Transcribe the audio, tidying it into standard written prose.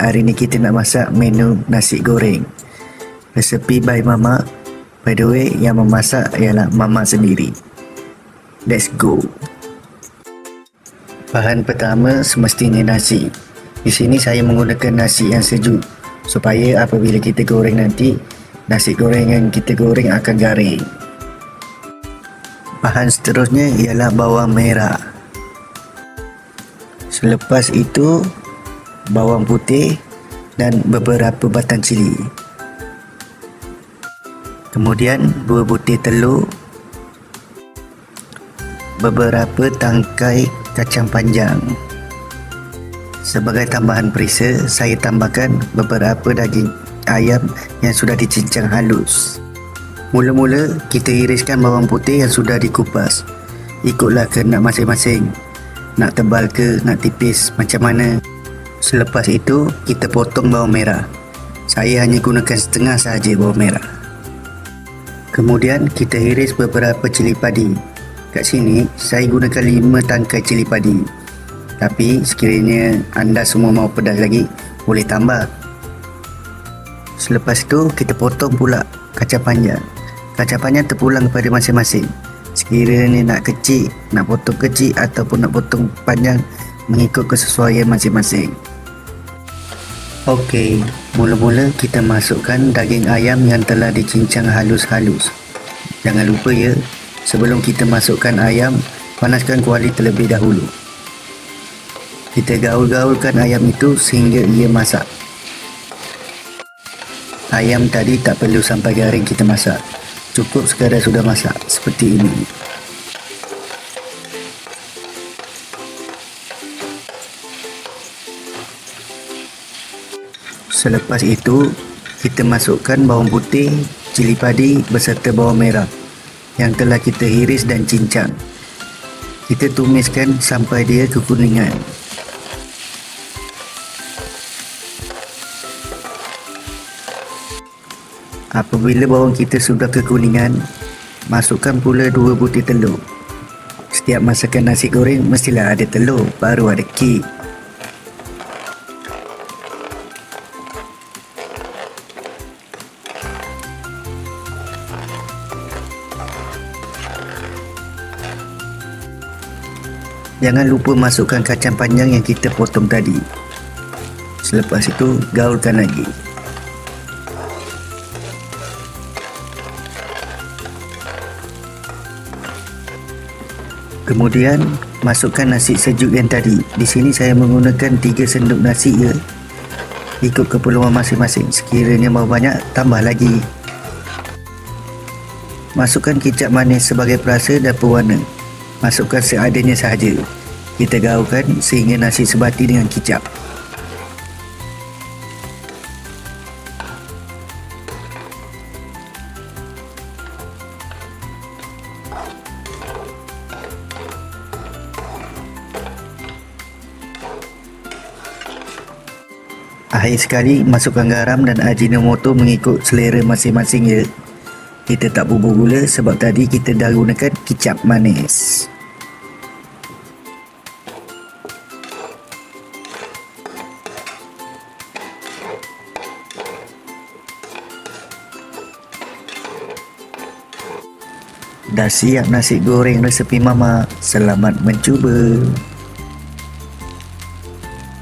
Hari ni kita nak masak menu nasi goreng. Resepi by Mama. By the way, yang memasak ialah Mama sendiri. Let's go. Bahan pertama semestinya nasi. Di sini saya menggunakan nasi yang sejuk supaya apabila kita goreng nanti, nasi goreng yang kita goreng akan garing. Bahan seterusnya ialah bawang merah. Selepas itu bawang putih dan beberapa batang cili. Kemudian 2 butir telur, beberapa tangkai kacang panjang. Sebagai tambahan perisa, saya tambahkan beberapa daging ayam yang sudah dicincang halus. Mula-mula kita iriskan bawang putih yang sudah dikupas. Ikutlah kehendak masing-masing. Nak tebal ke, nak tipis, macam mana. Selepas itu, kita potong bawang merah. Saya hanya gunakan setengah sahaja bawang merah. Kemudian, kita iris beberapa cili padi. Kat sini, saya gunakan 5 tangkai cili padi. Tapi, sekiranya anda semua mau pedas lagi, boleh tambah. Selepas itu, kita potong pula kacang panjang. Kacang panjang terpulang kepada masing-masing. Sekiranya nak kecil, nak potong kecil ataupun nak potong panjang, mengikut kesesuaian masing-masing. Okey, mula-mula kita masukkan daging ayam yang telah dicincang halus-halus. Jangan lupa ya, sebelum kita masukkan ayam, panaskan kuali terlebih dahulu. Kita gaul-gaulkan ayam itu sehingga ia masak. Ayam tadi tak perlu sampai garing kita masak. Cukup sekadar sudah masak, seperti ini. Selepas itu, kita masukkan bawang putih, cili padi beserta bawang merah yang telah kita iris dan cincang. Kita tumiskan sampai dia kekuningan. Apabila bawang kita sudah kekuningan, masukkan pula 2 butir telur. Setiap masakan nasi goreng mestilah ada telur, baru ada kek. Jangan lupa masukkan kacang panjang yang kita potong tadi. Selepas itu, gaulkan lagi. Kemudian, masukkan nasi sejuk yang tadi. Di sini saya menggunakan 3 sendok nasi ya. Ikut keperluan masing-masing. Sekiranya mau banyak, tambah lagi. Masukkan kicap manis sebagai perasa dan pewarna. Masukkan seadanya sahaja. Kita gaulkan sehingga nasi sebati dengan kicap. Akhir sekali, masukkan garam dan ajinomoto mengikut selera masing-masing ya. Kita tak bubur gula sebab tadi kita dah gunakan kicap manis. Dah siap nasi goreng resepi Mama. Selamat mencuba.